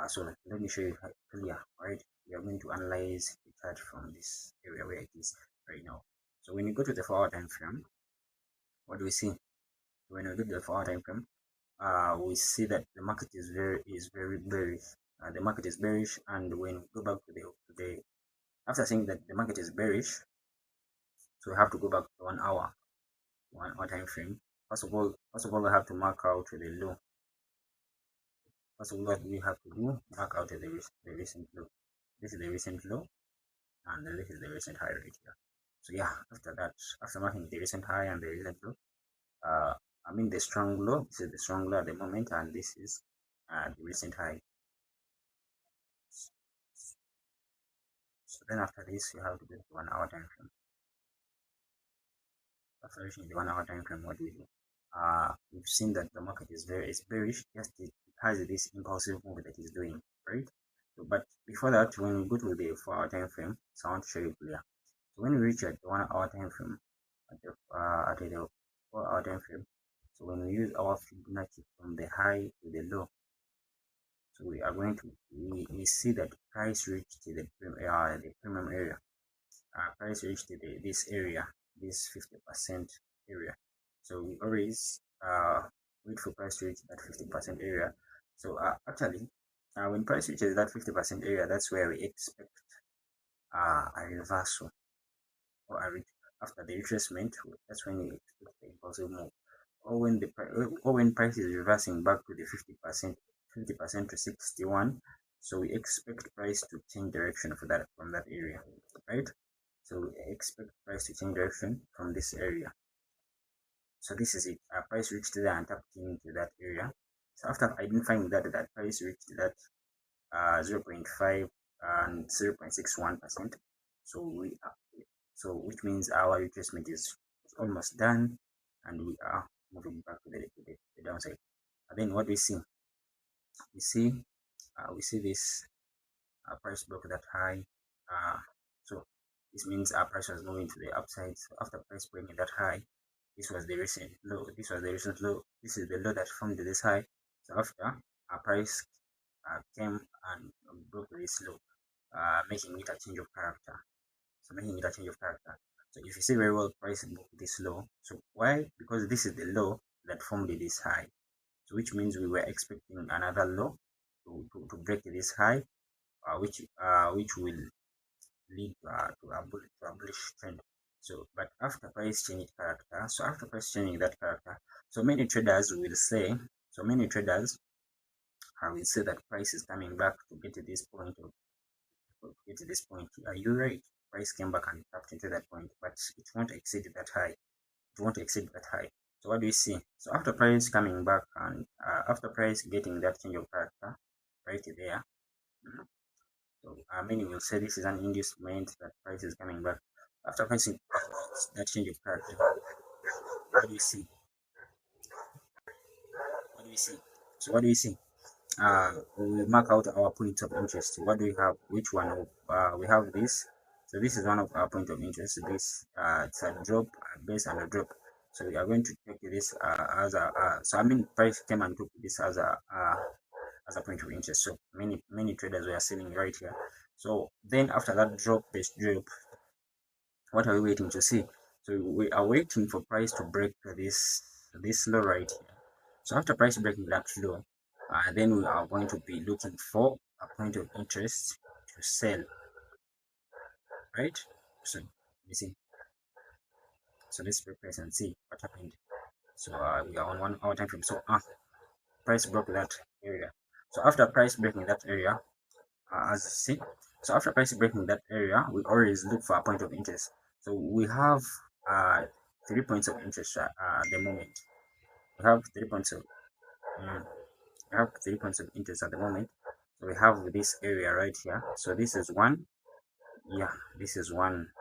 So let me show you clear. Right, we are going to analyze the chart from this area where it is right now. So when you go to the 4-hour time frame, what do we see? When we go to the 4-hour time frame, we see that the market is very bearish. The market is bearish, and when we go back to the after saying that the market is bearish, so we have to go back to 1 hour time frame. First of all, we have to mark out the low. First of all, what we have to do, mark out the recent low. This is the recent low, and this is the recent high right here. So yeah, after that, after marking the recent high and the recent low, I mean the strong low. This is the strong low at the moment, and this is the recent high. So then after this, you have to go to 1 hour time frame. After reaching the 1 hour time frame, what do we do? We've seen that the market is bearish. Yes, it has this impulsive move that it's doing, right? So, but before that, when we go to the 4 hour time frame, so I want to show you clear. So when we reach at the 1 hour time frame, at the 4 hour time frame, so when we use our Fibonacci from the high to the low, so we are going to we see that price reached the premium area. Price reached this area, this 50% area. So we always wait for price to reach that 50% area. So actually, when price reaches that 50% area, that's where we expect a reversal or after the retracement. That's when we expect the impulsive move, or when price is reversing back to the 50% to 61. So we expect price to change direction from that area, right? So we expect price to change direction from this area. So this is it. Price reached there and tapped into that area. So after identifying that price reached that 0.5 and 0.61%, so which means our retracement is almost done, and we are moving back to the downside. And then what we see? We see this price broke that high. So this means our price was moving to the upside. So after price breaking that high, this was the recent low. This is the low that formed this high. So after our price came and broke this low, making it a change of character. So if you see very well, price broke this low. So why? Because this is the low that formed this high. So which means we were expecting another low to break this high, which will lead to a bullish trend. So, but after price changing character, so many traders will say, that price is coming back to get to this point. Are you right? Price came back and tapped into that point, but it won't exceed that high. So what do we see? So after price coming back and after price getting that change of character right there, so many will say this is an inducement that price is coming back. After pricing that change of character, what do we see? So what do we see? We mark out our points of interest. What do we have? Which one? We have this. So this is one of our point of interest. This it's a drop, a base, and a drop. So we are going to take this as a. Price came and took this as a point of interest. So many traders were selling right here. So then after that drop, what are we waiting to see? So we are waiting for price to break this low right here. So after price breaking that low, then we are going to be looking for a point of interest to sell, right? So you see. So let's press and see what happened. So we are on 1 hour time frame. So price broke that area. So after price breaking that area, as you see, so after price breaking that area, we always look for a point of interest. So we have 3 points of interest at the moment. We have 3 points of interest at the moment. So we have this area right here. So this is one. Yeah, this is one.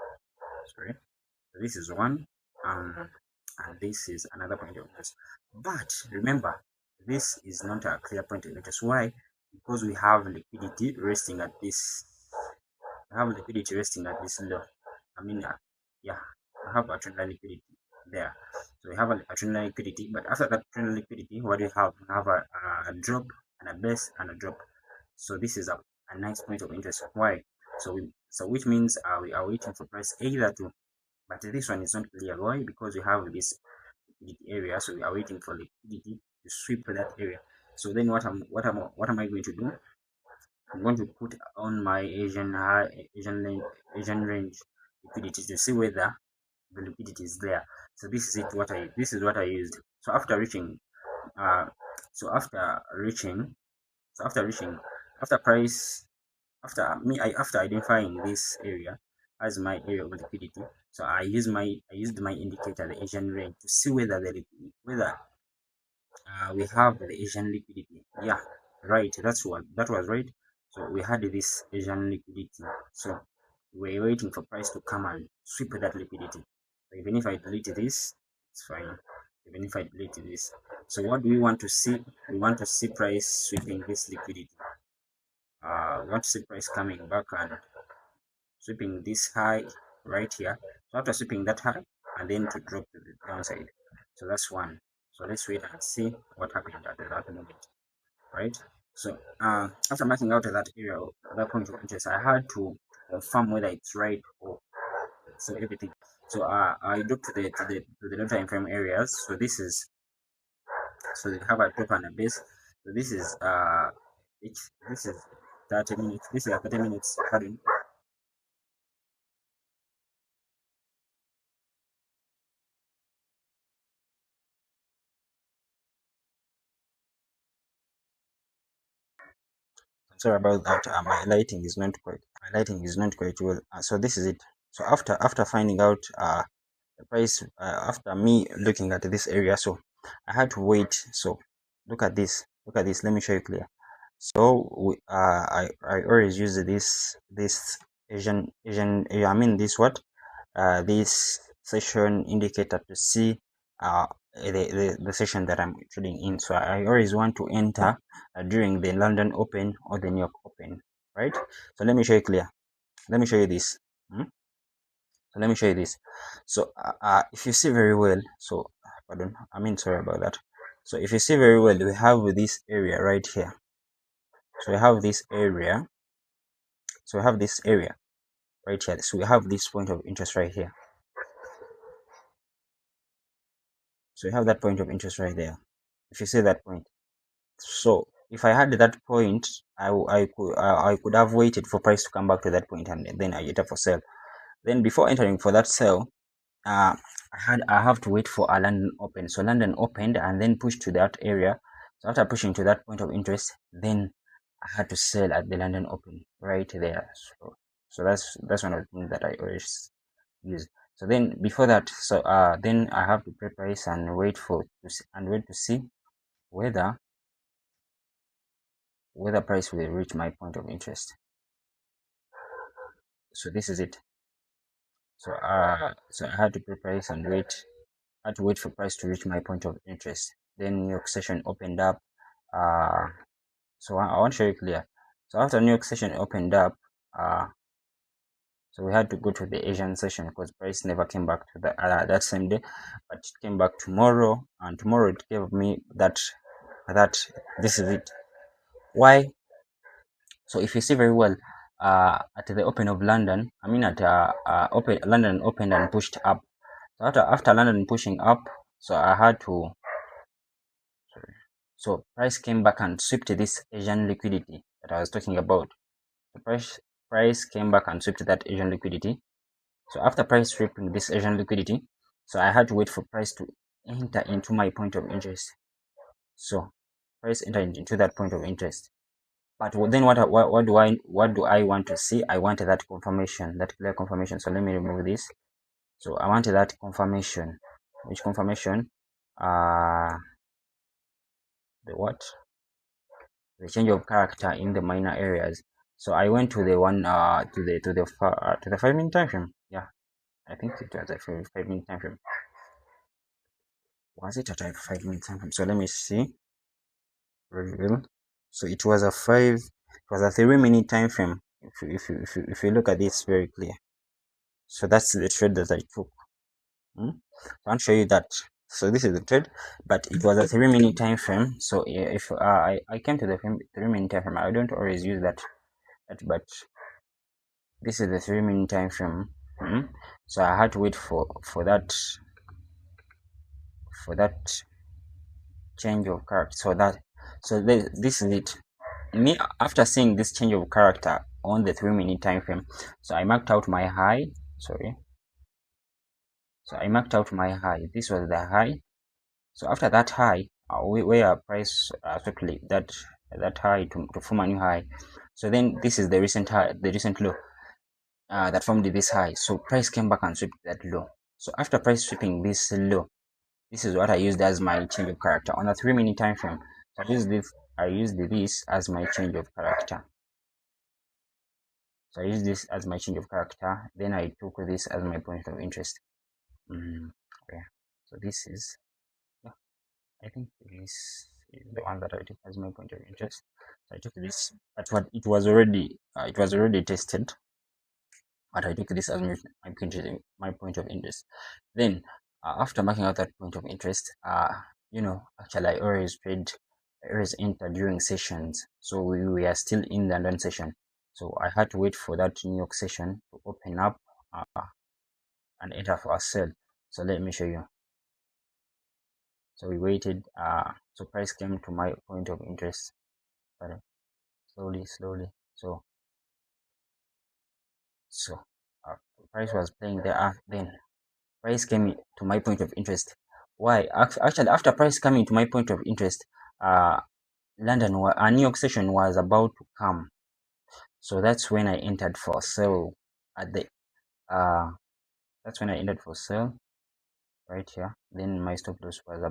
Sorry, this is one. And this is another point of interest. But remember, this is not a clear point of interest. Why? Because we have liquidity resting at this. Low. I have a trend liquidity there. So we have a trend liquidity, but after that trend liquidity, what do we have? We have a drop and a base and a drop. So this is a nice point of interest. Why? So which means we are waiting for price either to, but this one is not clear. Why? Because we have this liquidity area, so we are waiting for liquidity to sweep that area. So then what am I going to do? I'm going to put on my Asian range liquidity to see whether the liquidity is there. So this is what I used. So after reaching uh so after reaching so after reaching after price after identifying this area as my area of liquidity, so I used my indicator, the Asian range, to see whether whether we have the Asian liquidity. Yeah, right, that was right. So we had this Asian liquidity, so we're waiting for price to come and sweep that liquidity. So even if I delete this, it's fine. Even if I delete this, so what do we want to see? We want to see price sweeping this liquidity. We want to see price coming back and sweeping this high right here. So after sweeping that high, and then to drop to the downside. So that's one. So let's wait and see what happened at that moment, right? So after marking out that area, that point of interest, I had to confirm whether it's right or so everything. So I looked to the time frame areas. So they have a top and a base. So this is this is 30 minutes. This is a 30 minutes pattern. Sorry about that. My lighting is not quite well. So this is it. So after finding out the price, after me looking at this area, so I had to wait. So look at this. Look at this. Let me show you clear. So I always use this I mean this what this session indicator to see the session that I'm trading in. So I always want to enter during the London Open or the New York Open, right? So let me show you clear. Let me show you this. So let me show you this. So if you see very well, so pardon, I mean sorry about that. So if you see very well, we have this area right here. So we have this area. So we have this area right here. So we have this point of interest right here. So you have that point of interest right there. If you see that point, so if I had that point, I could have waited for price to come back to that point and then I enter for sell. Then before entering for that sell, I have to wait for a London Open. So London opened and then pushed to that area. So after pushing to that point of interest, then I had to sell at the London Open right there. So that's one of the things that I always use. So then before that, so then I have to pre-price and wait to see whether price will reach my point of interest. So this is it. So so I had to pre-price and wait. I had to wait for price to reach my point of interest. Then New York session opened up. So I want to show you clear. So after New York session opened up, so we had to go to the Asian session because price never came back to that same day, but it came back tomorrow, and tomorrow it gave me that this is it. Why? So if you see very well, at the Open of London, I mean at London opened and pushed up. So after London pushing up, so I had to. Sorry. So price came back and swept this Asian liquidity that I was talking about. The price came back and swept that Asian liquidity. So after price sweeping this Asian liquidity, so I had to wait for price to enter into my point of interest. So price entered into that point of interest. But then what do I want to see? I wanted that confirmation, that clear confirmation. So let me remove this. So I wanted that confirmation. Which confirmation? The what? The change of character in the minor areas. So I went to the one to the 5 minute time frame. Yeah, I think it was a 5 minute time frame. Was it a 5 minute time frame? So let me see. Reveal. So it was a 3 minute time frame. If you look at this very clear. So that's the trade that I took. So I'll show you that. So this is the trade, but it was a 3 minute time frame. So if I came to the 3 minute time frame, I don't always use that, but this is the 3 minute time frame. So I had to wait for that change of character. So this is it. Me, after seeing this change of character on the 3 minute time frame, so I marked out my high. Sorry. So I marked out my high. This was the high. So after that high, where price quickly that high to form a new high. So then this is the recent high, the recent low that formed this high. So price came back and swept that low. So after price sweeping this low, this is what I used as my change of character on a 3 minute time frame. So I used this as my change of character. So I used this as my change of character. Then I took this as my point of interest. Yeah. So this is, yeah, I think this is the one that I took as my point of interest. So I took this, but what it was already tested, but I took this as my point of interest. Then after marking out that point of interest, actually I always enter during sessions. So we are still in the London session. So I had to wait for that New York session to open up and enter for a sell. So let me show you. So we waited. So price came to my point of interest, but slowly. So price was playing there. Then price came to my point of interest. Why? Actually, after price coming to my point of interest, New York session was about to come. So that's when I entered for sale at the that's when I entered for sale right here. Then my stop loss was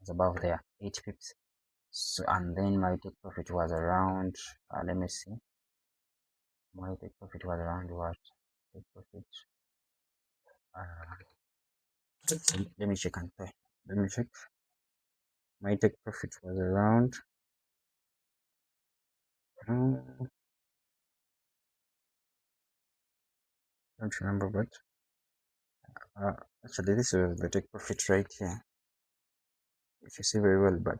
above there, 8 pips. So and then my take profit was around. Let me see. My take profit was around what? Take profit. Let me check and pay. Let me check. My take profit was around. Don't remember, but actually this is the take profit right here. If you see very well, but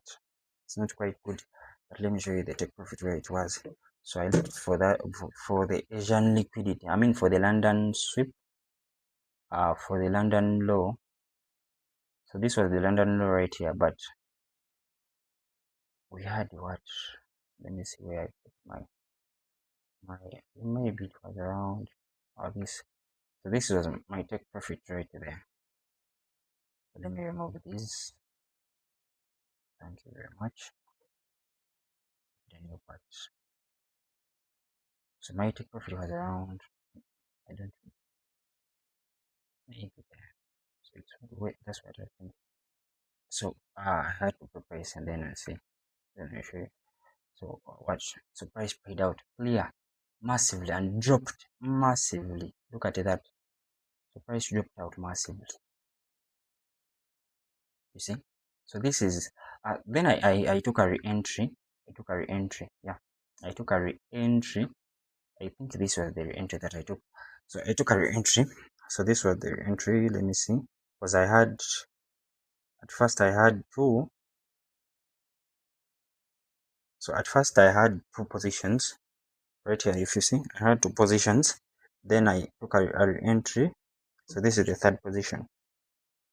it's not quite good. But let me show you the take profit where it was. So I looked for that for the Asian liquidity. I mean for the London sweep. For the London low. So this was the London low right here, but we had what? Let me see where I put my maybe it was around this. So this was my take profit right there. So let me remove this. Thank you very much. The new part. So my take profit was around, I don't know, maybe there. So it's wait, that's what I think. So I had to price and then I see. Then I show you. So watch. So price paid out clear massively and dropped massively. Look at that. So price dropped out massively. You see? So this is then I took a re-entry. Yeah. I took a re-entry. I think this was the re-entry that I took. So I took a re-entry. So this was the re-entry. Let me see. Because at first I had two. So at first I had two positions. Right here, if you see, I had two positions. Then I took a re-entry. So this is the third position.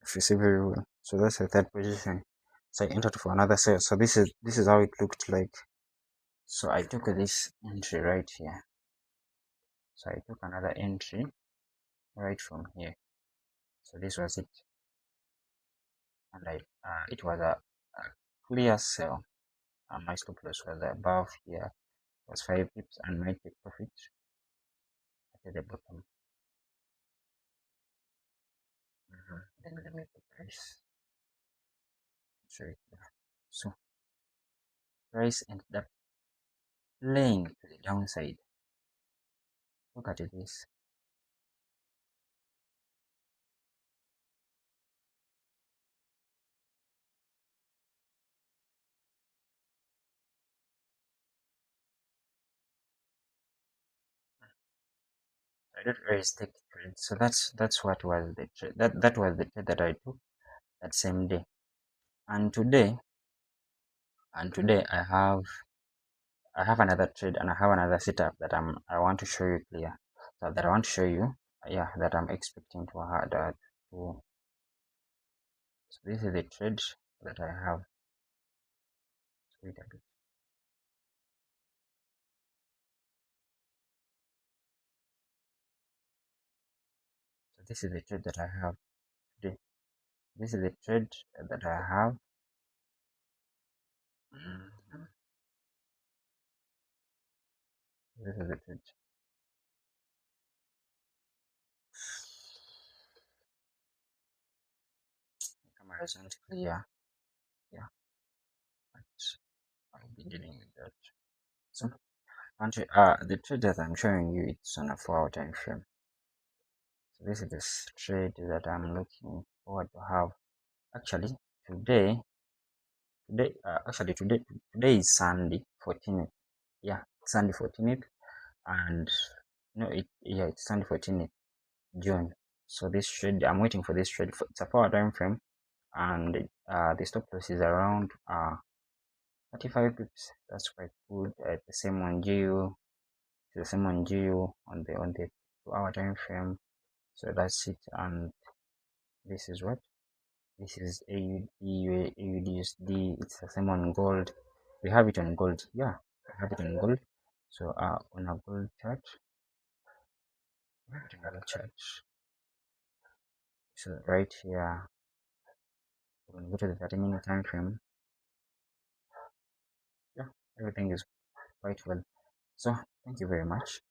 If you see very well. So that's the third position. So I entered for another sale. So this is how it looked like. So I took this entry right here. So I took another entry right from here. So this was it, and it was a clear sell. My stop loss was above here, was 5 pips, and my take profit at the bottom. Then let me put price. So price ended up playing to the downside. Look at this. I don't always take trade. So that's what was the trade. That was the trade that I took that same day. And today I have another trade and I have another setup that I want to show you clear. So that I want to show you, yeah, that I'm expecting to have that to. So this is the trade that I have. Wait a bit. So this is the trade that I have today. This is the trade that I have. Mhm. This is the trade. Camera isn't clear. Yeah, but I'll be dealing with that. So, the trade that I'm showing you, it's on a 4 hour time frame. So this is this trade that I'm looking forward to have. Actually, today, today is Sunday 14th. Yeah, Sunday 14th, and no, it's Sunday 14th June. So this trade, I'm waiting for this trade. It's a 4 hour time frame, and the stop loss is around 35 pips. That's quite good. The same on GU, the same on GU on the 2 hour time frame. So that's it. And this is what? This is AUD, It's the same on gold. We have it on gold. Yeah, we have it on gold. So on a gold chart, we have it on a gold chart. So right here, when we go to the 30-minute time frame, yeah, everything is quite well. So thank you very much.